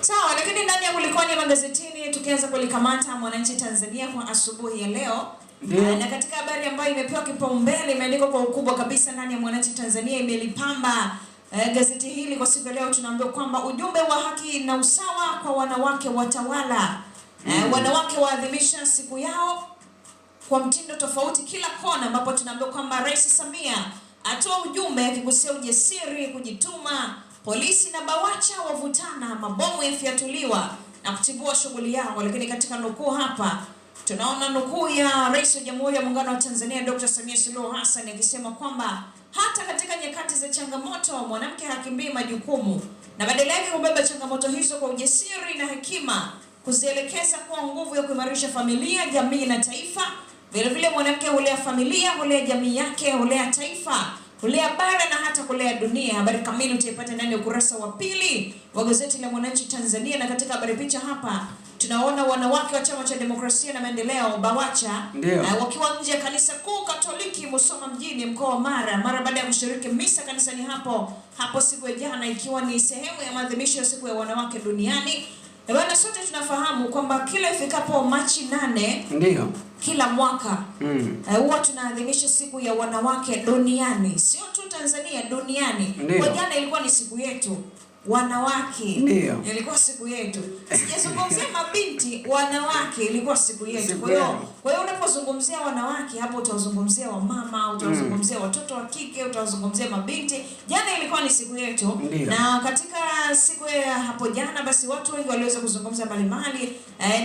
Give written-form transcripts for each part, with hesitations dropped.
Sawa, lakini ndani ya Kulikoni magazetini tukianza kulikamata Mwananchi Tanzania kwa asubuhi ya leo. Na katika habari ambayo imepewa kipaumbele imeandikwa kwa ukubwa kabisa ndani ya Mwananchi Tanzania, imelipamba gazeti hili kwa siku ya leo. Tunaambiwa kwamba ujumbe wa haki na usawa kwa wanawake watawala. Wanawake waadhimisha siku yao kwa mtindo tofauti kila kona, ambapo tunaambiwa kwamba Rais Samia atoa ujumbe akigusia ujasiri, kujituma. Polisi na Bawacha wavutana, mabomu yafiatuliwa na kutibua shughuli yao. Lakini katika nukuu hapa tunaona nukuu ya Rais wa Jamhuri ya Muungano wa Tanzania Dr. Samia Suluhu Hassan akisema kwamba hata katika nyakati za changamoto mwanamke hakimbii majukumu, na badala yake hubeba changamoto hizo kwa ujasiri na hekima, kuzielekeza kwa nguvu ya kuimarisha familia, jamii na taifa. Vile vile mwanamke hulea familia, hulea jamii yake, hulea taifa, kulea bara na hata kulea dunia. Habari kamili utaipata ndani ya ukurasa wa pili wa gazeti la Mwananchi Tanzania. Na katika habari picha hapa tunaona wanawake wa Chama cha Demokrasia na Maendeleo Bawacha wakiwa nje ya kanisa kuu Katoliki Musoma mjini mkoa wa mara baada ya kushiriki misa kanisani hapo siku ya jana, ikiwa ni sehemu ya maadhimisho ya siku ya wanawake duniani. Bwana, sote tunafahamu kwamba kila ifikapo Machi 8 kila mwaka huwa tunaadhimisha siku ya wanawake duniani, sio tu Tanzania, duniani. Kwa jana ilikuwa ni siku yetu wanawake, ilikuwa siku yetu. Sijazungumzia mabinti, wanawake ilikuwa siku yetu. Kwa hiyo unapozungumzia wanawake hapo utazungumzia wamama, utazungumzia watoto wa kike, utazungumzia mabinti. Jana ilikuwa ni siku yetu. Na katika siku ya hapo jana basi watu wengi waliweza kuzungumza mbalimbali,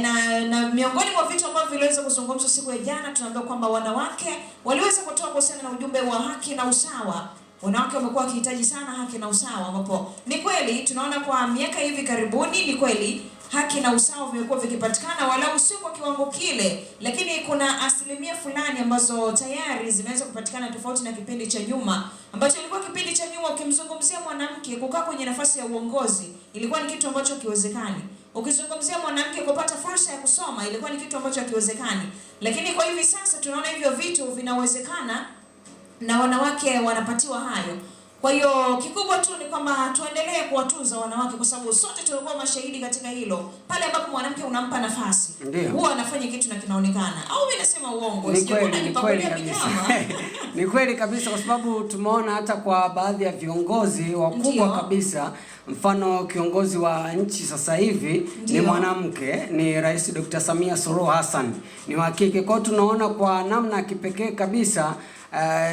na miongoni mwa vitu ambavyo viliweza kuzungumzwa siku ya jana tunaambiwa kwamba wanawake waliweza kutoa kuhusiana na ujumbe wa haki na usawa. Wanawake wamekuwa wakihitaji sana haki na usawa, ambapo ni kweli tunaona kwa miaka hivi karibuni ni kweli haki na usawa vimekuwa vikipatikana, walau sio kwa kiwango kile, lakini kuna asilimia fulani ambazo tayari zimeweza kupatikana, tofauti na kipindi cha nyuma, ambacho ilikuwa kipindi cha nyuma ukimzungumzia mwanamke kukaa kwenye nafasi ya uongozi ilikuwa ni kitu ambacho kiwezekani. Ukizungumzia mwanamke kupata fursa ya kusoma ilikuwa ni kitu ambacho hakiwezekani. Lakini kwa hivi sasa tunaona hivyo vitu vinawezekana na wanawake wanapatiwa hayo. Kwa hiyo kikubwa tu ni kwamba tuendelee kuwatunza wanawake, kwa sababu sote tulikuwa mashahidi katika hilo. Pale ambapo mwanamke unampa nafasi huwa anafanya kitu na kinaonekana. Au mimi nasema uongo? Ni kweli kabisa, kwa sababu tumeona hata kwa baadhi ya viongozi wakubwa kabisa. Mfano kiongozi wa nchi sasa hivi ni mwanamke, ni Rais Dr. Samia Suluhu Hassan, ni wa kike. Kwa hiyo tunaona kwa namna kipekee kabisa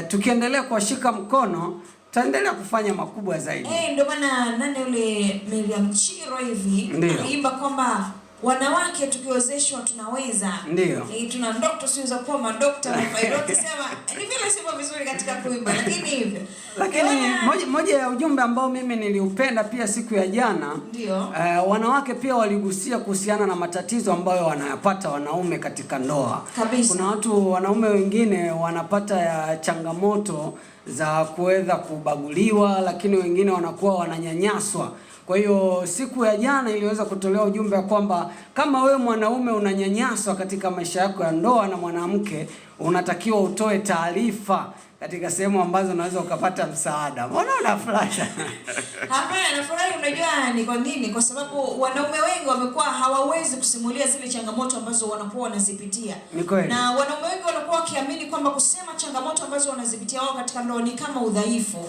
tukiendelea kuwashika mkono taendelea kufanya makubwa zaidi. Ndio maana nani yule Miriam Chiro hivi anaimba kwamba wanawake tukiwezeshwa tunaweza. Tuna ndoto sio za kuwa madokta na pilot, sema ni vile sema vizuri katika kuimba, lakini hivyo. Lakini moja ya ujumbe ambao mimi niliupenda pia siku ya jana, wanawake pia waligusia kuhusiana na matatizo ambayo wanayapata wanaume katika ndoa. Kuna wanaume wengine wanapata changamoto za kuweza kubaguliwa, lakini wengine wanakuwa wananyanyaswa. Kwa hiyo siku ya jana iliweza kutolewa ujumbe wa kwamba kama wewe mwanaume unanyanyaswa katika maisha yako ya ndoa na mwanamke, unatakiwa utoe taarifa katika sehemu ambazo unaweza ukapata msaada. Mbona unaflasha? Hapana, nafurahi. Unajua ni kwa nini? Kwa sababu wanaume wengi wamekuwa hawawezi kusimulia zile changamoto ambazo wanakuwa wanazipitia. Na wanaume wengi wanakuwa wakiamini kwamba kusema changamoto ambazo wanazipitia wao katika ndoa ni kama udhaifu.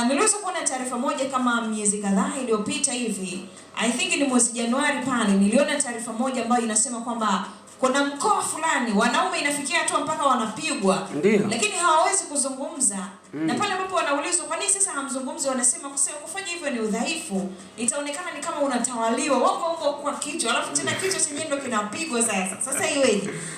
Niliweza kuona taarifa moja kama miezi kadhaa iliyopita hivi, I think ni mwezi Januari pale, niliona taarifa moja ambayo inasema kwamba kuna mkoa fulani wanaume inafikia hatua mpaka wanapigwa, lakini hawawezi kuzungumza. Na pale ambapo wanaulizwa kwa nini sasa hamzungumzi, wanasema kufanya hivyo ni udhaifu, itaonekana ni kama unatawaliwa, wako kwa kichwa, alafu tena kichwa chenyewe ndio kinapigwa. Sasa iweje?